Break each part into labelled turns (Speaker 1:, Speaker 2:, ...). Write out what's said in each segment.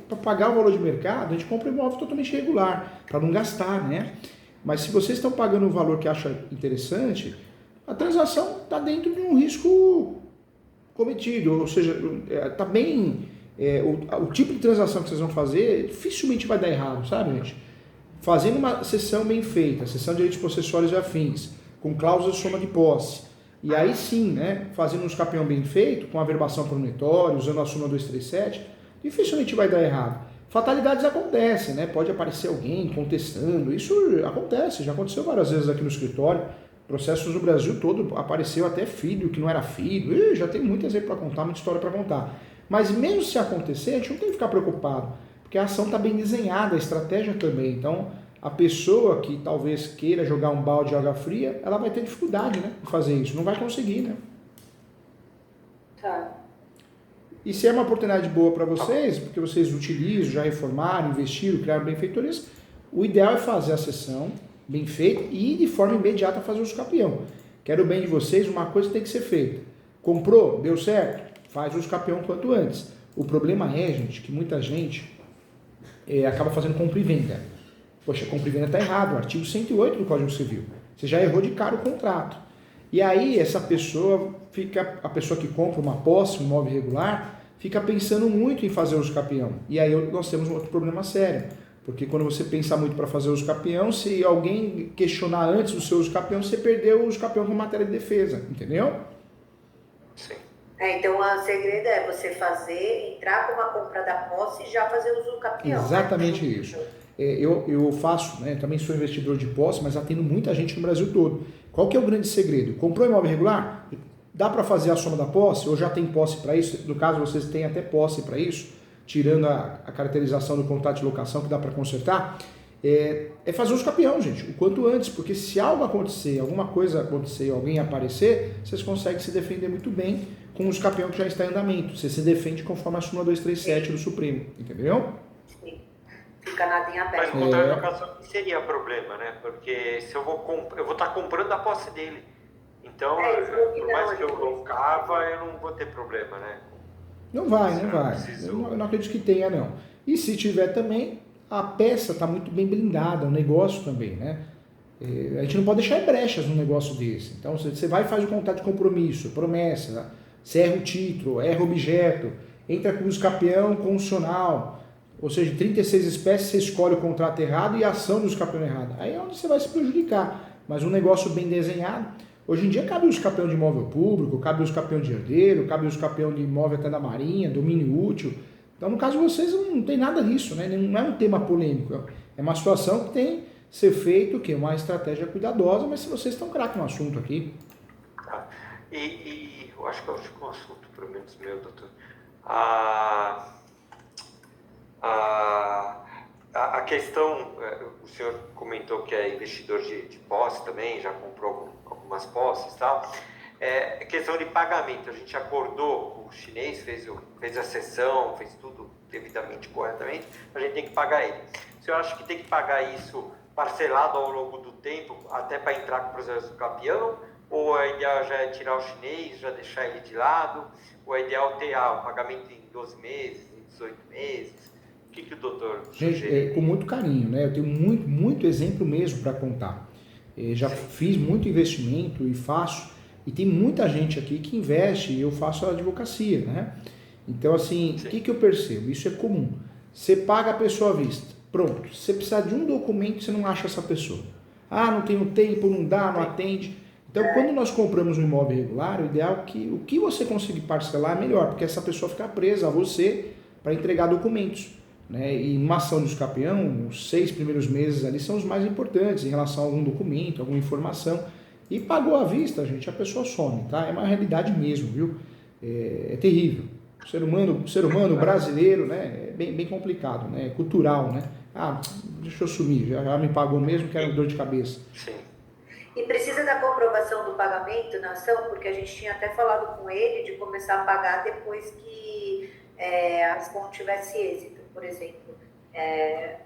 Speaker 1: para pagar o valor de mercado, a gente compra imóvel totalmente regular, para não gastar, né? Mas se vocês estão pagando o valor que acha interessante, a transação está dentro de um risco cometido, ou seja, está bem... o tipo de transação que vocês vão fazer dificilmente vai dar errado, sabe, gente? Fazendo uma cessão bem feita, cessão de direitos possessórios e afins, com cláusula de soma de posse, e aí sim, né, fazendo um escapeão bem feito, com averbação pronetória, usando a súmula 237, dificilmente vai dar errado. Fatalidades acontecem, né? Pode aparecer alguém contestando, isso acontece, já aconteceu várias vezes aqui no escritório, processos no Brasil todo, apareceu até filho que não era filho, já tem muito exemplo para contar, muita história para contar. Mas mesmo se acontecer, a gente não tem que ficar preocupado, porque a ação está bem desenhada, a estratégia também. Então, a pessoa que talvez queira jogar um balde de água fria, ela vai ter dificuldade, né, em fazer isso, não vai conseguir, né?
Speaker 2: Tá.
Speaker 1: E se é uma oportunidade boa para vocês, porque vocês utilizam, já reformaram, investiram, criaram benfeitorias, o ideal é fazer a sessão bem feita e de forma imediata fazer o uso capião. Quero o bem de vocês, uma coisa tem que ser feita. Comprou, deu certo, faz o uso capião quanto antes. O problema é, gente, que muita gente acaba fazendo compra e venda. Poxa, compra e venda está errado, artigo 108 do Código Civil. Você já errou de cara o contrato. E aí essa pessoa a pessoa que compra uma posse, um imóvel irregular, fica pensando muito em fazer uso capião. E aí nós temos um outro problema sério. Porque quando você pensa muito para fazer uso capião, se alguém questionar antes do seu uso capião, você perdeu o uso capião como matéria de defesa, entendeu?
Speaker 3: Sim.
Speaker 2: Então o segredo é você entrar com uma compra da posse e já fazer uso capião.
Speaker 1: Exatamente isso. Eu faço, né, também sou investidor de posse, mas atendo muita gente no Brasil todo. Qual que é o grande segredo? Comprou imóvel irregular? Dá para fazer a soma da posse? Ou já tem posse para isso? No caso, vocês têm até posse para isso, tirando a caracterização do contrato de locação que dá para consertar. É fazer uso capião, gente, o quanto antes, porque se algo acontecer, alguma coisa acontecer, alguém aparecer, vocês conseguem se defender muito bem com o uso capião que já está em andamento. Você se defende conforme a súmula 237 do Supremo, entendeu?
Speaker 2: Sim. Fica nada em aberto.
Speaker 3: Mas contrato de locação seria problema, né? Porque se eu vou estar comprando a posse dele. Então, por mais que eu locava, eu não vou ter problema, né?
Speaker 1: Não vai. Eu não acredito que tenha, não. E se tiver também, a peça está muito bem blindada, o negócio também, né? A gente não pode deixar brechas num negócio desse. Então, você vai e faz o contrato de compromisso, promessa, você erra o título, erra o objeto, entra com uso capião condicional, ou seja, 36 espécies você escolhe o contrato errado e a ação do uso capião errado. Aí é onde você vai se prejudicar. Mas um negócio bem desenhado, hoje em dia cabe o uso capião de imóvel público, cabe o uso capião de herdeiro, cabe o uso capião de imóvel até da marinha, domínio útil. Então, no caso de vocês, não tem nada disso, né? Não é um tema polêmico. É uma situação que tem que ser feito, que é uma estratégia cuidadosa, mas se vocês estão craque no assunto aqui.
Speaker 3: Tá. E eu acho que é um assunto, pelo menos meu, doutor. A questão, o senhor comentou que é investidor de posse também, já comprou algumas posses e tal. É questão de pagamento. A gente acordou com o chinês, fez a sessão, fez tudo devidamente, corretamente, a gente tem que pagar ele. O senhor acha que tem que pagar isso parcelado ao longo do tempo, até para entrar com o processo do campeão? Ou a ideal já é tirar o chinês, já deixar ele de lado? Ou é ideal ter o pagamento em 12 meses, em 18 meses? O que o doutor sugere?
Speaker 1: Gente, com muito carinho, né? Eu tenho muito exemplo mesmo para contar. Já fiz muito investimento e faço, e tem muita gente aqui que investe e eu faço a advocacia, né? Então, assim, o que eu percebo? Isso é comum. Você paga a pessoa à vista. Pronto. Se você precisar de um documento, você não acha essa pessoa. Ah, não tenho tempo, não dá, não atende. Então, quando nós compramos um imóvel irregular, o ideal é que o que você conseguir parcelar é melhor, porque essa pessoa fica presa a você para entregar documentos. Né? E numa ação de escapeão, os 6 primeiros meses ali são os mais importantes em relação a algum documento, alguma informação. E pagou à vista, gente, a pessoa some, tá? É uma realidade mesmo, viu? É terrível. O ser humano brasileiro, né, é bem complicado, né? É cultural, né? Ah, deixa eu sumir, já me pagou mesmo, quero dor de cabeça.
Speaker 3: Sim.
Speaker 2: E precisa da comprovação do pagamento na ação, porque a gente tinha até falado com ele de começar a pagar depois que a ação tivesse êxito, por exemplo.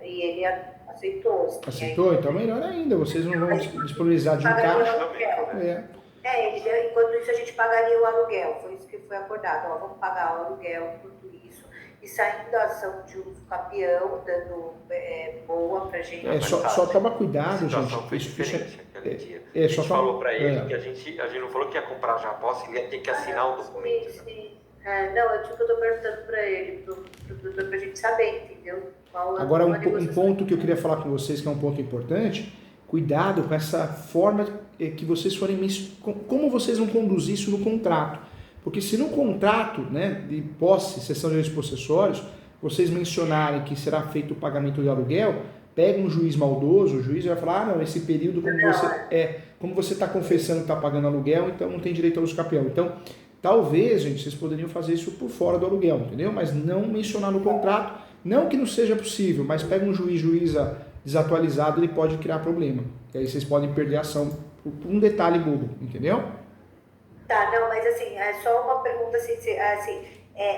Speaker 2: E ele aceitou.
Speaker 1: Aceitou? Então melhor ainda, vocês não vão disponibilizar de um caixa.
Speaker 2: Enquanto isso a gente pagaria o aluguel, foi isso que foi acordado. Vamos pagar o aluguel enquanto isso. e saindo a ação de uso capião, dando boa pra gente.
Speaker 1: Só toma cuidado,
Speaker 3: a situação
Speaker 1: gente.
Speaker 3: foi diferente aquele dia.
Speaker 1: A
Speaker 3: gente falou para ele
Speaker 1: é.
Speaker 3: que a gente não falou que ia comprar já a posse, ele ia ter que assinar o documento.
Speaker 2: Sim. Não, eu tô perguntando para ele, pra gente saber, entendeu?
Speaker 1: Agora, um ponto que eu queria falar com vocês, que é um ponto importante, cuidado com essa forma que vocês forem, como vocês vão conduzir isso no contrato. Porque se no contrato, né, de posse, cessão de direitos possessórios, vocês mencionarem que será feito o pagamento de aluguel, pega um juiz maldoso, o juiz vai falar, não, esse período, como você está confessando que está pagando aluguel, então não tem direito ao uso capião. Então, talvez, gente, vocês poderiam fazer isso por fora do aluguel, entendeu? Mas não mencionar no contrato, não que não seja possível, mas pega um juíza desatualizado, ele pode criar problema. E aí vocês podem perder a ação por um detalhe bobo, entendeu?
Speaker 2: Tá, não, mas assim, é só uma pergunta assim,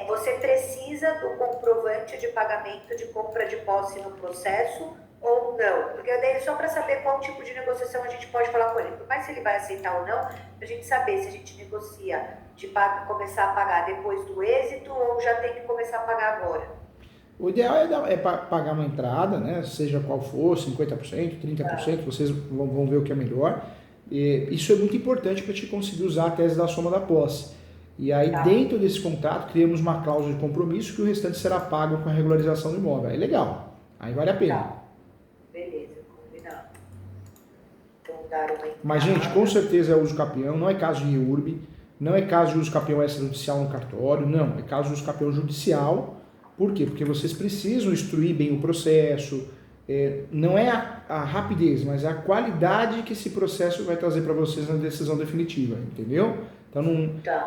Speaker 2: você precisa do comprovante de pagamento de compra de posse no processo ou não? Porque daí é só para saber qual tipo de negociação a gente pode falar com ele. Por mais se ele vai aceitar ou não, a gente saber se a gente negocia de começar a pagar depois do êxito ou já tem que começar a pagar agora.
Speaker 1: O ideal é pagar uma entrada, né? Seja qual for, 50%, 30%, vocês vão ver o que é melhor. E isso é muito importante para te conseguir usar a tese da soma da posse. E aí, dentro desse contrato, criamos uma cláusula de compromisso que o restante será pago com a regularização do imóvel. Aí legal, aí vale a pena.
Speaker 2: Beleza, combinado. Então, dar uma...
Speaker 1: Mas, gente, com certeza é uso capião, não é caso de REURB, não é caso de uso capião extrajudicial no cartório, não, é caso de uso capião judicial. Por quê? Porque vocês precisam instruir bem o processo, não é a rapidez, mas a qualidade que esse processo vai trazer para vocês na decisão definitiva, entendeu? Então,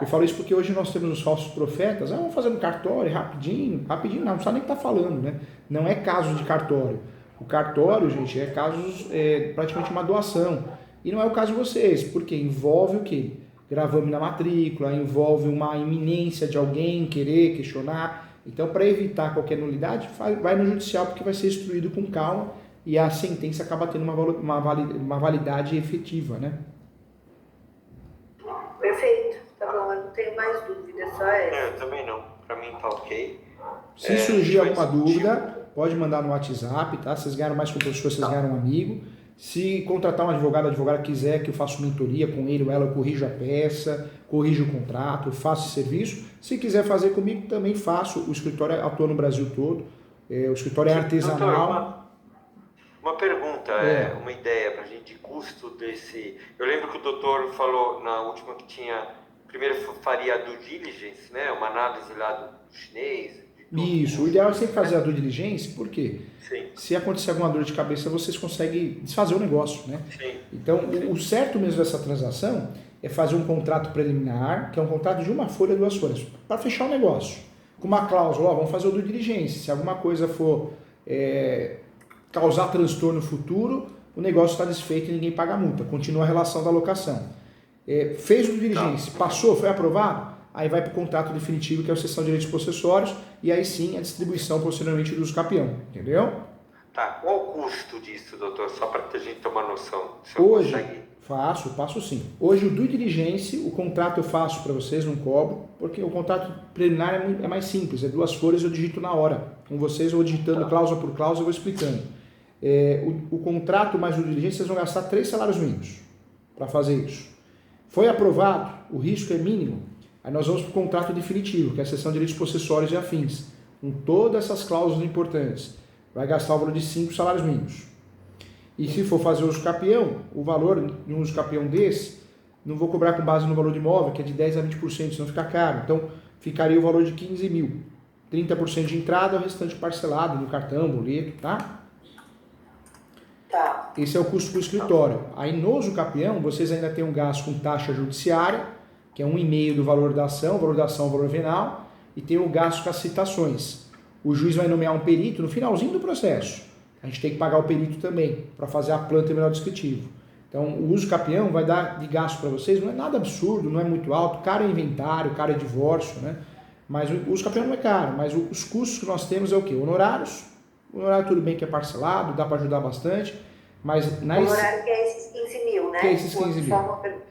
Speaker 1: eu falo isso porque hoje nós temos os falsos profetas, vamos fazer no cartório, rapidinho, não sabe nem o que está falando, né? Não é caso de cartório. O cartório, gente, é casos, praticamente uma doação. E não é o caso de vocês, porque envolve o quê? Gravame na matrícula, envolve uma iminência de alguém querer questionar. Então, para evitar qualquer nulidade, vai no judicial, porque vai ser instruído com calma e a sentença acaba tendo uma validade efetiva, né?
Speaker 2: Perfeito, tá bom, eu não tenho mais dúvidas, só essa.
Speaker 3: Eu também não, para mim tá ok.
Speaker 1: Se surgir alguma dúvida, pode mandar no WhatsApp, tá? Vocês ganharam mais que um professor, vocês ganharam um amigo. Se contratar um advogado, a advogada quiser que eu faça mentoria com ele ou ela, eu corrijo a peça, corrijo o contrato, faço esse serviço. Se quiser fazer comigo, também faço. O escritório atua no Brasil todo. O escritório é artesanal.
Speaker 3: Doutor, uma pergunta, uma ideia para a gente de custo desse... Eu lembro que o doutor falou na última que tinha... Primeiro faria a due diligence, né? Uma análise lá do chinês.
Speaker 1: Isso, o ideal é sempre fazer a due diligence, por quê?
Speaker 3: Sim.
Speaker 1: Se acontecer alguma dor de cabeça, vocês conseguem desfazer o negócio, né?
Speaker 3: Sim.
Speaker 1: Então, o certo mesmo dessa transação é fazer um contrato preliminar, que é um contrato de uma folha, 2 folhas, para fechar o negócio. Com uma cláusula, vamos fazer o due diligence. Se alguma coisa for causar transtorno futuro, o negócio está desfeito e ninguém paga a multa. Continua a relação da locação. Fez o due diligence, passou, foi aprovado? Aí vai para o contrato definitivo, que é a cessão de direitos possessórios, e aí sim a distribuição posteriormente do uso capião, entendeu?
Speaker 3: Tá, qual o custo disso, doutor? Só para a gente tomar noção.
Speaker 1: Hoje, passo sim. Hoje o due diligence, o contrato eu faço para vocês, não cobro, porque o contrato preliminar é mais simples, 2 folhas eu digito na hora. Com vocês eu vou digitando cláusula por cláusula, eu vou explicando. O contrato mais o due diligence, vocês vão gastar 3 salários mínimos para fazer isso. Foi aprovado, o risco é mínimo. Aí nós vamos para o contrato definitivo, que é a cessão de direitos possessórios e afins, com todas essas cláusulas importantes. Vai gastar o valor de 5 salários mínimos. E se for fazer uso capião, o valor de um uso capião desse, não vou cobrar com base no valor de imóvel, que é de 10% a 20%, senão fica caro. Então, ficaria o valor de 15 mil. 30% de entrada, o restante parcelado no cartão, boleto, tá?
Speaker 2: Tá.
Speaker 1: Esse é o custo para o escritório. Aí no uso capião, vocês ainda têm um gasto com taxa judiciária, que é 1,5 do valor da ação, o valor da ação é o valor venal, e tem o gasto com as citações. O juiz vai nomear um perito no finalzinho do processo. A gente tem que pagar o perito também, para fazer a planta e menor descritivo. Então, o uso capião vai dar de gasto para vocês, não é nada absurdo, não é muito alto, caro é inventário, caro é divórcio, né? Mas o uso capião não é caro, mas os custos que nós temos é o quê? Honorários. O honorário tudo bem que é parcelado, dá para ajudar bastante, mas...
Speaker 2: O honorário que é esses 15 mil, né?
Speaker 1: Que é esses 15 mil.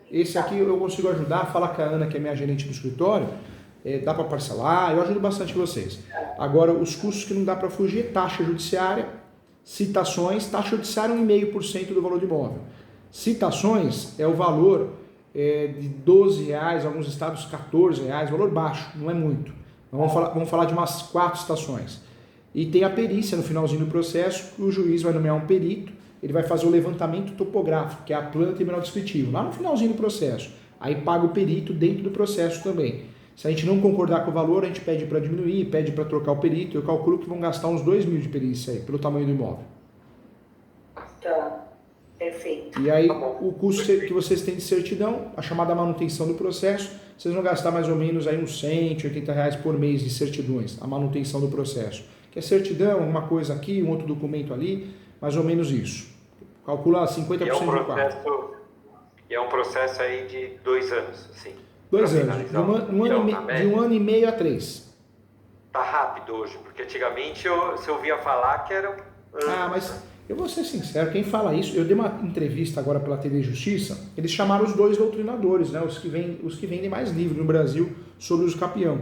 Speaker 1: Esse aqui eu consigo ajudar, fala com a Ana, que é minha gerente do escritório, dá para parcelar, eu ajudo bastante vocês. Agora, os custos que não dá para fugir, taxa judiciária, citações, taxa judiciária 1,5% do valor do imóvel. Citações é o valor de R$12, alguns estados R$14, valor baixo, não é muito. Então, vamos falar de umas 4 citações. E tem a perícia no finalzinho do processo, que o juiz vai nomear um perito, ele vai fazer o levantamento topográfico, que é a planta e menor descritivo, lá no finalzinho do processo. Aí paga o perito dentro do processo também. Se a gente não concordar com o valor, a gente pede para diminuir, pede para trocar o perito. Eu calculo que vão gastar uns R$2.000 de perícia aí, pelo tamanho do imóvel.
Speaker 2: Tá, perfeito.
Speaker 1: E aí, o custo que vocês têm de certidão, a chamada manutenção do processo, vocês vão gastar mais ou menos aí uns R$180 por mês de certidões, a manutenção do processo. Que é certidão, uma coisa aqui, um outro documento ali, mais ou menos isso. Calcula 50% de quadro.
Speaker 3: E é um processo aí de 2 anos, assim.
Speaker 1: 2 anos, de um ano e meio a 3.
Speaker 3: Tá rápido hoje, porque antigamente você ouvia falar que era...
Speaker 1: Mas eu vou ser sincero, quem fala isso, eu dei uma entrevista agora pela TV Justiça, eles chamaram os 2 doutrinadores, né, os que vendem mais livros no Brasil sobre os capião.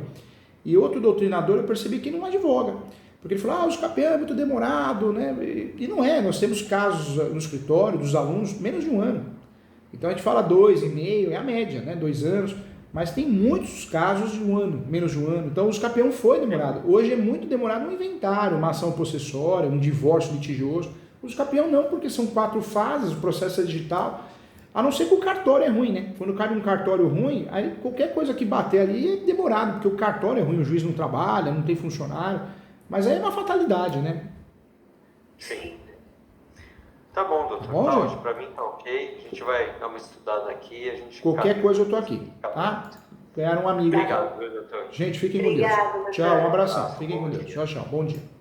Speaker 1: E outro doutrinador eu percebi que não advoga, porque ele falou, os capião é muito demorado, né, e não é, nós temos casos no escritório dos alunos menos de um ano. Então a gente fala 2,5, é a média, né, 2 anos, mas tem muitos casos de 1 ano, menos de 1 ano. Então os capião foi demorado. Hoje é muito demorado um inventário, uma ação possessória, um divórcio litigioso. Os capião não, porque são 4 fases, o processo é digital. A não ser que o cartório é ruim, né? Quando cai um cartório ruim, aí qualquer coisa que bater ali é demorado, porque o cartório é ruim, o juiz não trabalha, não tem funcionário. Mas aí é uma fatalidade, né?
Speaker 3: Sim. Tá bom, doutor.
Speaker 1: Bom,
Speaker 3: tá ótimo. Pra mim tá ok. A gente vai dar uma estudada aqui.
Speaker 1: Qualquer coisa eu tô aqui, tá? Ganharam um amigo.
Speaker 3: Obrigado, doutor.
Speaker 1: Gente, fiquem com Deus.
Speaker 2: Obrigada,
Speaker 1: Tchau, um abração. Fiquem com Deus. Tchau, tchau. Bom dia.